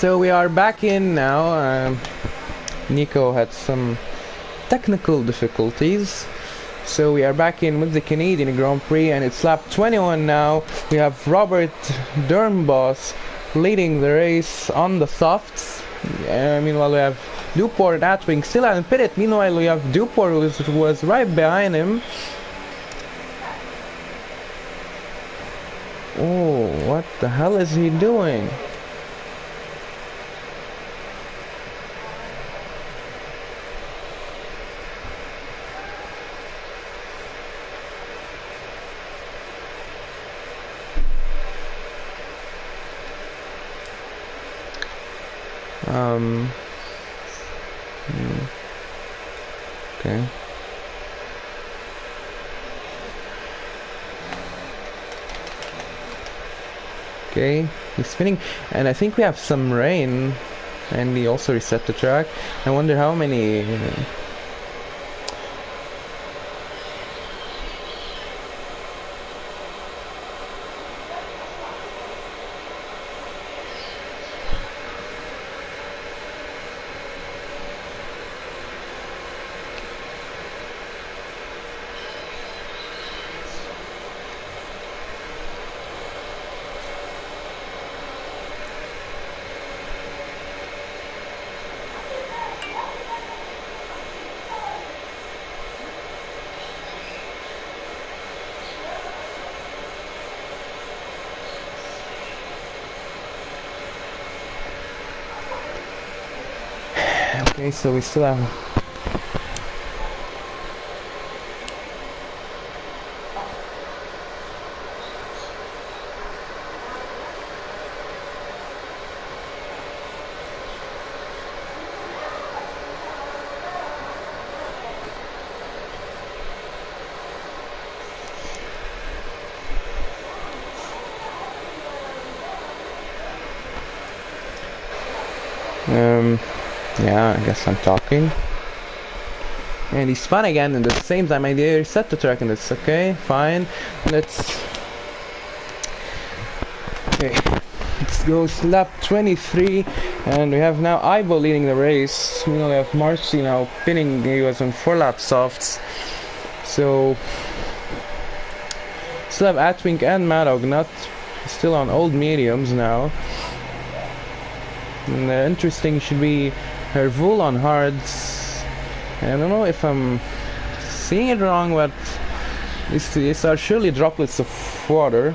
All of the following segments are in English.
So we are back in now. Nico had some technical difficulties. So we are back in with the Canadian Grand Prix, and it's lap 21 now. We have Robert Dernbos leading the race on the softs. Meanwhile, we have Duport and Atwing still unpitted. Meanwhile, we have Duport who was right behind him. Oh, what the hell is he doing? Okay. Okay, he's spinning, and I think we have some rain, and he also reset the track. I wonder how many... Okay, so we still have... yeah, I guess I'm talking. And he spun again, and at the same time I did reset the track, and it's okay, fine. Let's go lap 23, and we have now Ivo leading the race. We only have Marcy now pinning. He was on 4 lap softs. So still have Atwink and Maddock, not still on old mediums now. And interesting should be Hervul on hards. I don't know if I'm seeing it wrong, but these are surely droplets of water.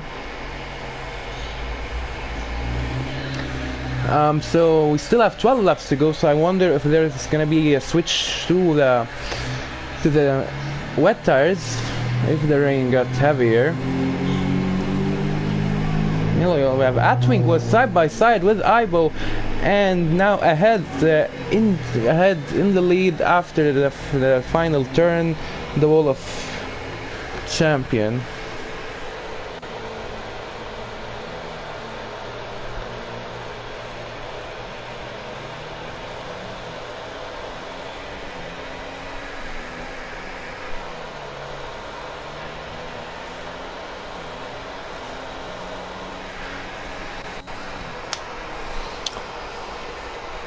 So we still have 12 laps to go, so I wonder if there's gonna be a switch to the wet tires if the rain got heavier. We have Atwink was side by side with Ivo, and now ahead in the lead after the final turn, the wall of champion.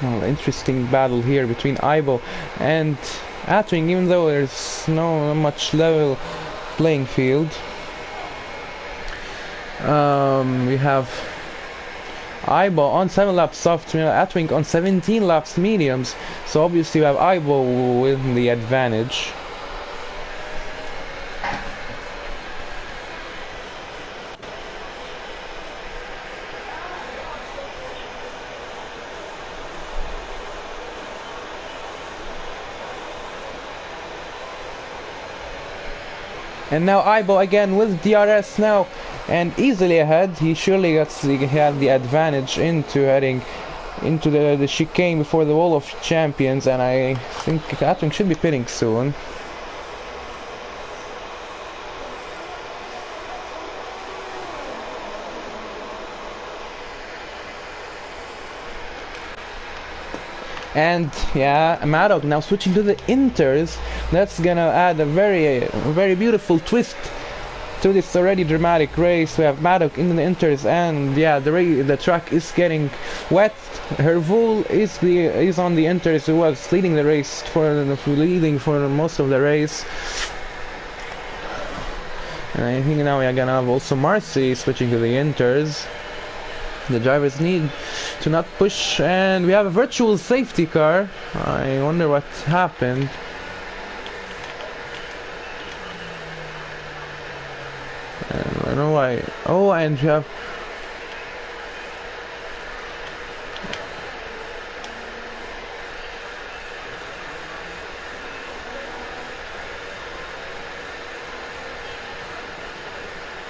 Oh, interesting battle here between Ivo and Atwing, even though there's no much level playing field. We have Ivo on 7 laps soft, Atwing on 17 laps mediums, so obviously we have Ivo with the advantage. And now Ivo again with DRS now, and easily ahead. He surely had the advantage into heading into the chicane before the wall of champions, and I think Atwing should be pitting soon. And yeah, Maddock now switching to the inters. That's gonna add a very beautiful twist to this already dramatic race. We have Maddock in the inters, and yeah, the track is getting wet. Hervul is on the inters, who was leading the race for most of the race. And I think now we are gonna have also Marcy switching to the inters. The drivers need to not push, and we have a virtual safety car. I wonder what happened. I don't know why. Oh, and we have...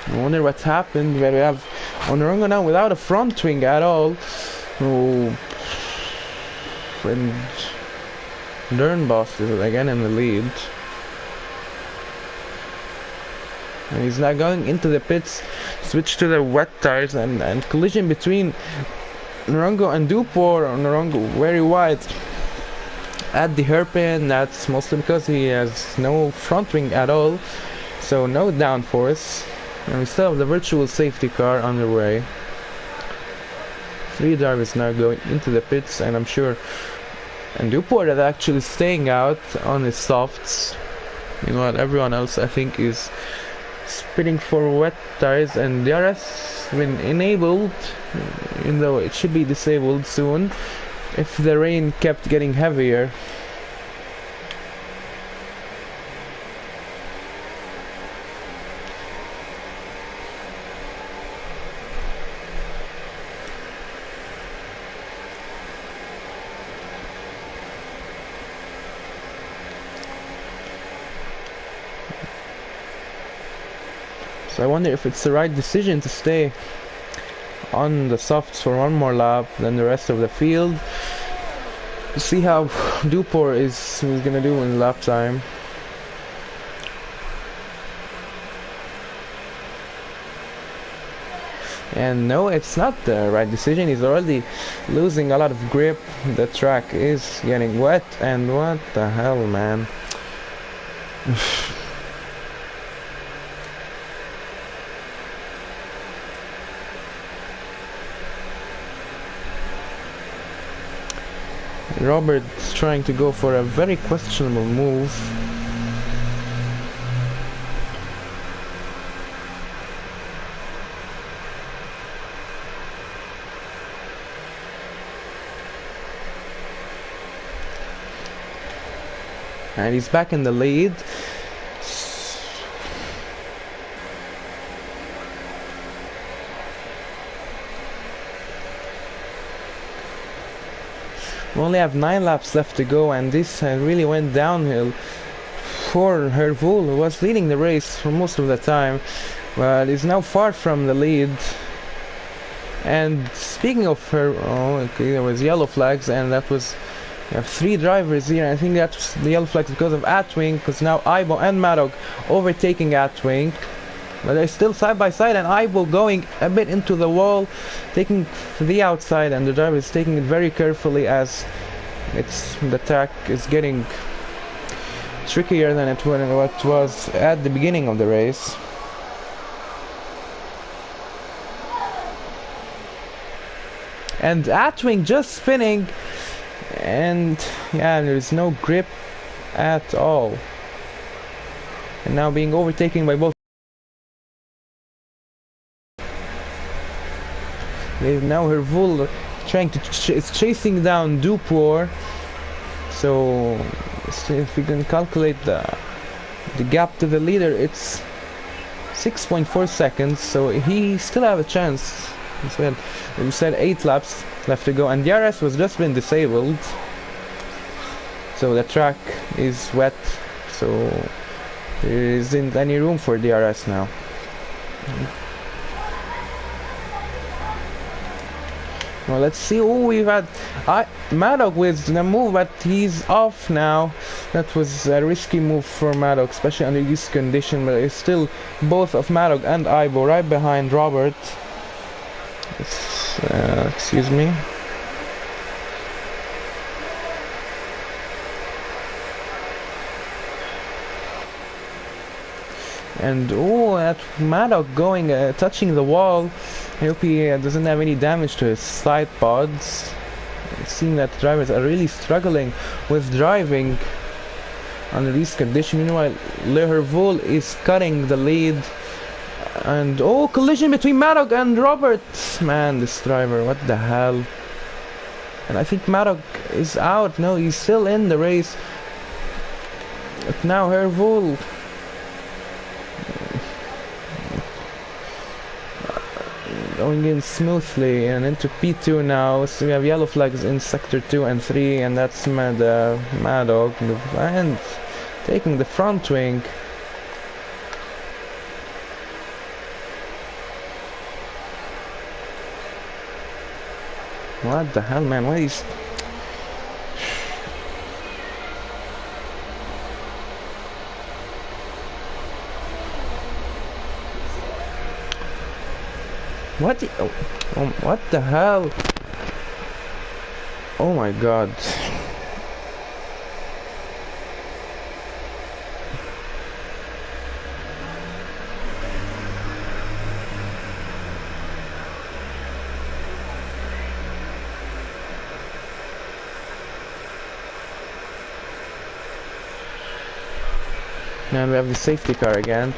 I wonder what happened, where we have Onorongo now without a front wing at all. Oh, and Dernbos is again in the lead. And he's now going into the pits, switch to the wet tires, and collision between Norongo and Dupor. Norongo very wide at the hairpin. That's mostly because he has no front wing at all, so no downforce. And we still have the virtual safety car on the way. 3 drivers now going into the pits, and I'm sure and Duport is actually staying out on his softs. You know what, everyone else I think is spitting for wet tires, and the DRS been enabled, even though it should be disabled soon if the rain kept getting heavier. So I wonder if it's the right decision to stay on the softs for one more lap than the rest of the field. See how Dupor is gonna do in lap time. And no, it's not the right decision. He's already losing a lot of grip. The track is getting wet, and what the hell, man. Robert's trying to go for a very questionable move. And he's back in the lead. We only have 9 laps left to go, and this really went downhill for Hervul, who was leading the race for most of the time, but is now far from the lead. And speaking of her, oh, okay, there was yellow flags, and that was, we have 3 drivers here. I think that's the yellow flags because of Atwing, because now Aibo and Maddock overtaking Atwing. But they're still side by side, and Aibo going a bit into the wall, taking the outside, and the driver is taking it very carefully as the track is getting trickier than it was at the beginning of the race. And Atwing just spinning, and yeah, there's no grip at all. And now being overtaken by both. Now Hervul trying to is chasing down Dupor. So if we can calculate the gap to the leader, it's 6.4 seconds. So he still have a chance. We said 8 laps left to go, and DRS was just been disabled. So the track is wet. So there isn't any room for DRS now. Well, let's see. Oh, we've had Maddock with the move, but he's off now. That was a risky move for Maddock, especially under this condition, but it's still both of Maddock and Aibo right behind Robert. Excuse me. And oh, that Maddock going, touching the wall. I hope he doesn't have any damage to his side pods. It seems that drivers are really struggling with driving under these conditions. Meanwhile, Le Hervoul is cutting the lead. And oh, collision between Maddock and Roberts. Man, this driver, what the hell? And I think Maddock is out. No, he's still in the race. But now Hervoul going in smoothly and into P2 now. So we have yellow flags in sector 2 and 3, and that's Maddock and taking the front wing. What the hell, man? What is... what the hell? Oh my god. And we have the safety car again.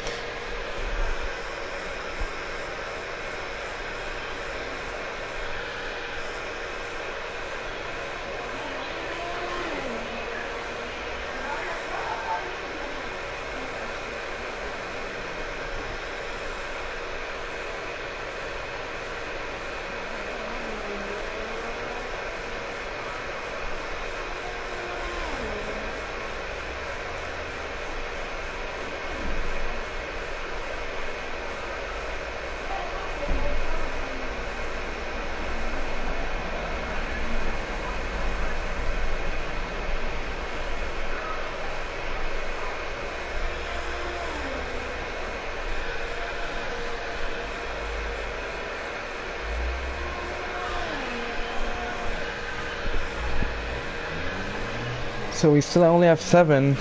So we still only have 7,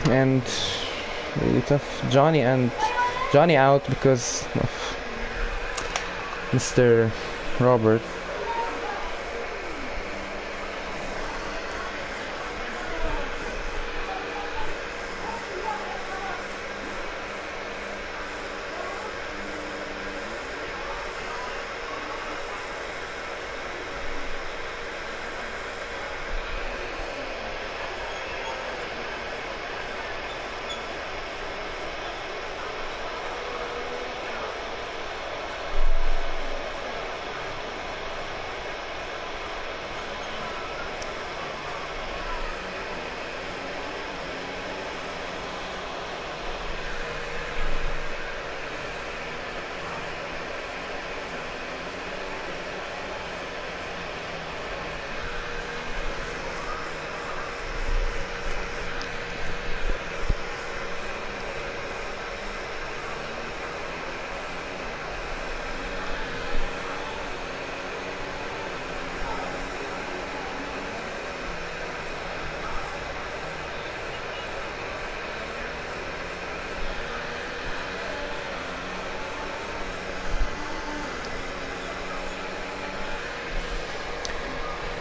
and really tough. Johnny out because of Mr. Robert.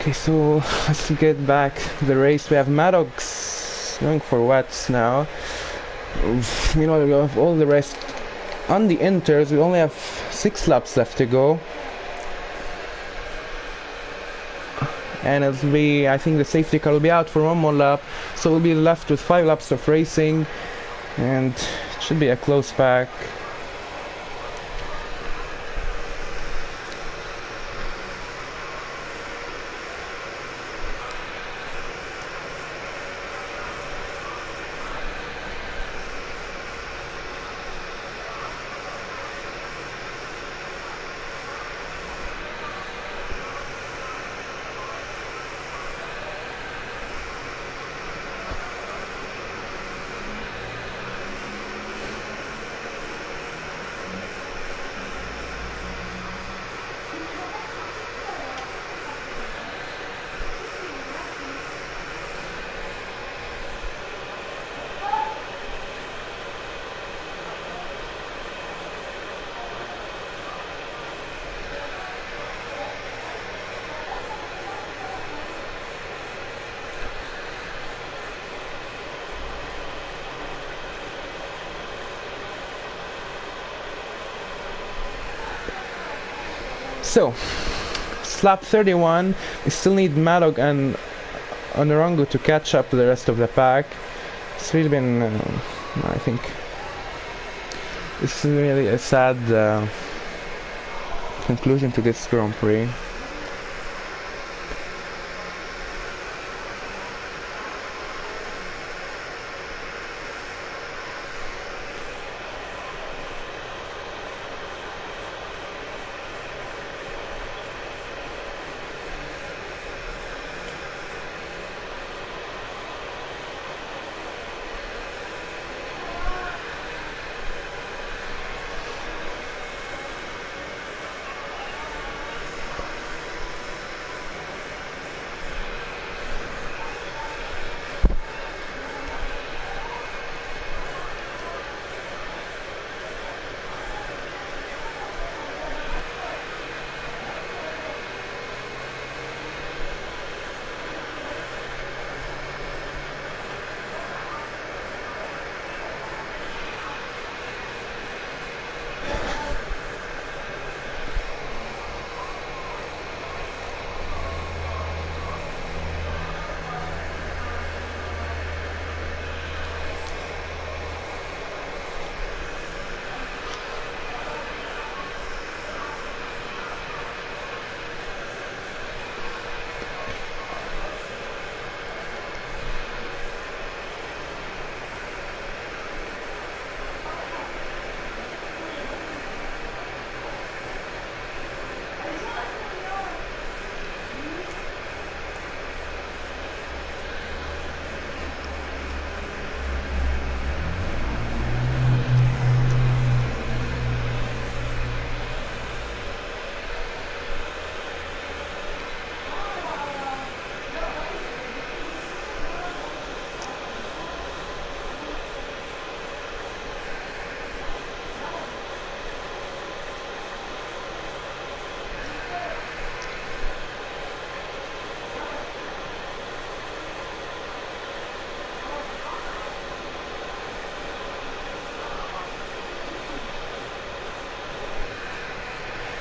Okay, so let's get back to the race. We have Maddox going for wets now. Meanwhile, we have all the rest on the inters. We only have 6 laps left to go. And it'll be, I think the safety car will be out for 1 more lap. So we'll be left with 5 laps of racing. And it should be a close pack. So, slap 31, we still need Madog and Onorongo to catch up to the rest of the pack. It's really been, I think, it's really a sad conclusion to this Grand Prix.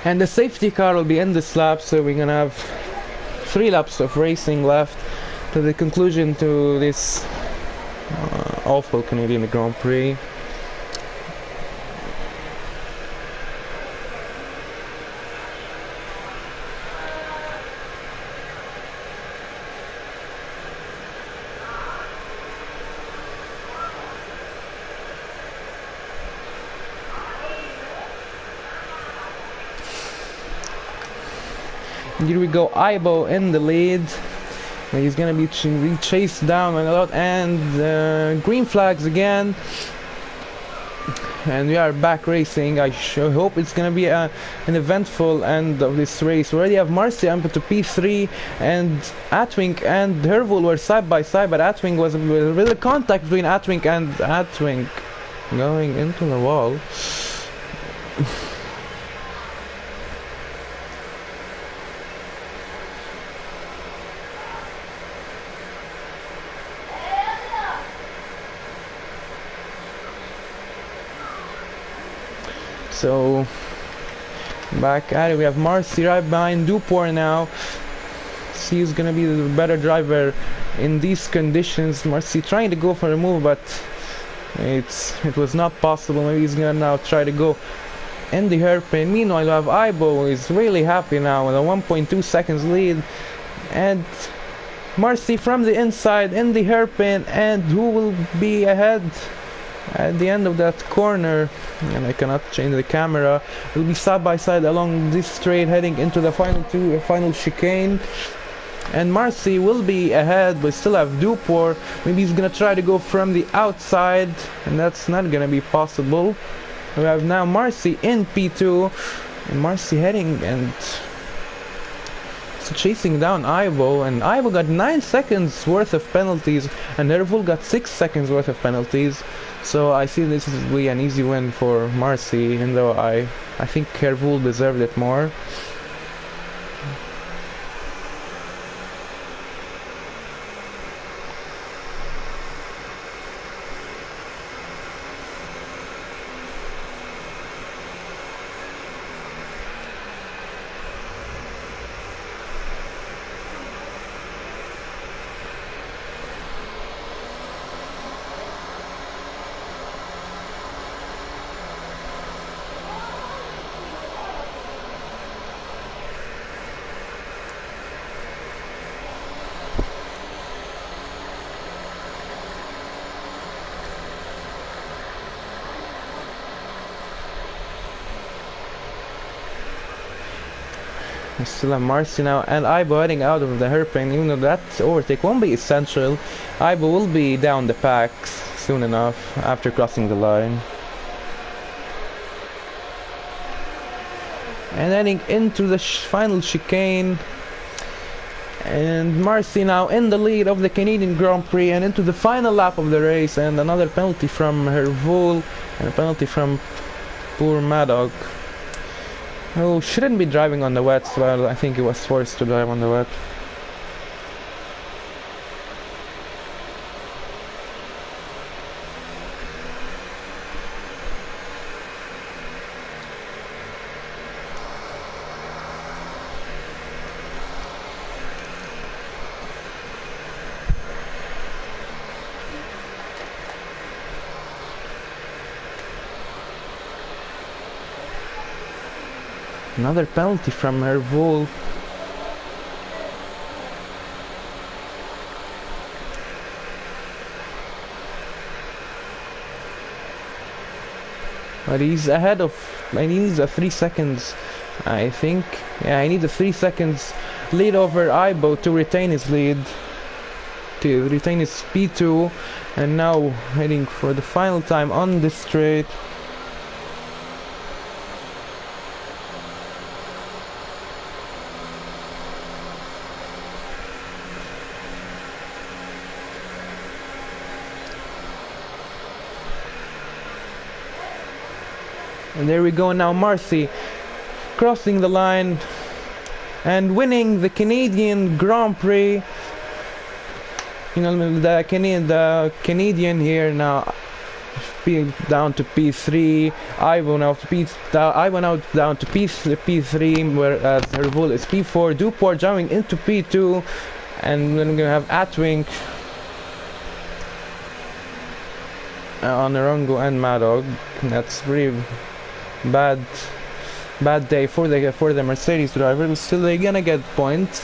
And the safety car will be in this lap, so we're gonna have 3 laps of racing left to the conclusion to this awful Canadian Grand Prix. Here we go, Aibo in the lead. He's gonna be chased down a lot, and green flags again. And we are back racing. I hope it's gonna be an eventful end of this race. We already have Marcy up to P3, and Atwink and Hervul were side by side, but Atwink was a little contact between Atwink and Atwink going into the wall. So back at it, we have Marcy right behind Duport now. She's gonna be the better driver in these conditions. Marcy trying to go for a move, but it was not possible. Maybe he's gonna now try to go in the hairpin. Meanwhile, we have Aibo, who is really happy now with a 1.2 seconds lead, and Marcy from the inside in the hairpin, and who will be ahead at the end of that corner, and I cannot change the camera. We'll be side by side along this straight heading into the final chicane, and Marcy will be ahead, but still have Duport. Maybe he's gonna try to go from the outside, and that's not gonna be possible. We have now Marcy in P2, and Marcy heading and chasing down Aibo, and Aibo got 9 seconds worth of penalties, and Hervul got 6 seconds worth of penalties. So I see this will be an easy win for Marcy, even though I think Hervul deserved it more. We still have Marcy now, and Aibo heading out of the hairpin. Even though that overtake won't be essential, Aibo will be down the pack soon enough after crossing the line. And heading into the final chicane. And Marcy now in the lead of the Canadian Grand Prix and into the final lap of the race, and another penalty from Hervol and a penalty from poor Maddock, who shouldn't be driving on the wet. Well, I think he was forced to drive on the wet. Another penalty from Hervol. But he's ahead of... he needs a 3 seconds, I think. Yeah, he needs a 3 seconds lead over Aibo to retain his lead. To retain his P2. And now heading for the final time on this straight. And there we go now, Marcy crossing the line and winning the Canadian Grand Prix. You know, the Canadian here now down to P3. Aibo now down to P3, whereas Hervol is P4. Duport jumping into P2, and then we're gonna have Atwink, Onarongo and Maddock. That's really bad day for the Mercedes driver, but still they're gonna get points.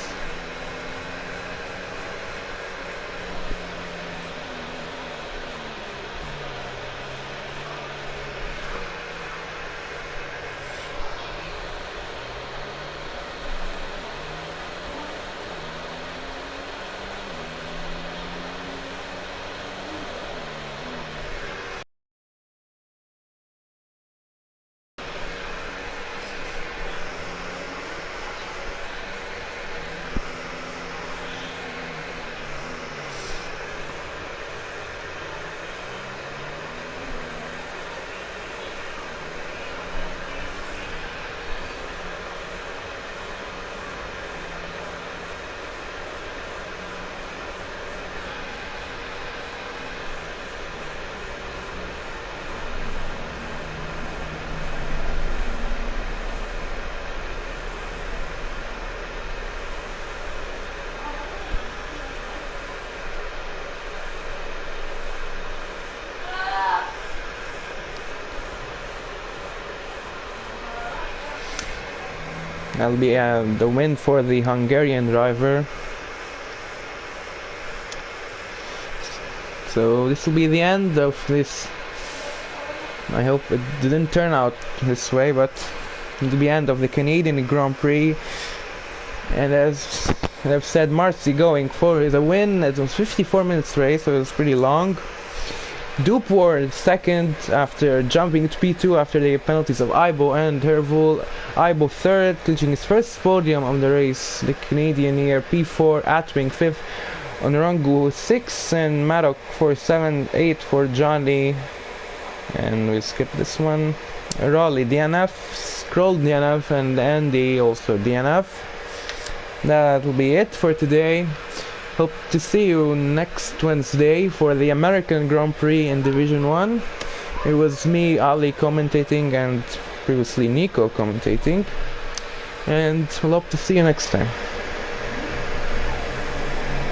That'll be the win for the Hungarian driver. So this will be the end of this. I hope it didn't turn out this way, but it will be the end of the Canadian Grand Prix. And as I've said, Marcy going for the win. It was 54 minutes race, so it was pretty long. Duport second after jumping to P2 after the penalties of Aibo and Hervol. Aibo third, clinching his first podium on the race. The Canadian here P4, Atwink fifth, Onarongo 6, and Maddock for 7, 8 for Johnny. And we'll skip this one. Raleigh DNF, Scroll DNF, and Andy also DNF. That will be it for today. Hope to see you next Wednesday for the American Grand Prix in Division 1. It was me, Ali, commentating, and previously Nico commentating. And we'll hope to see you next time.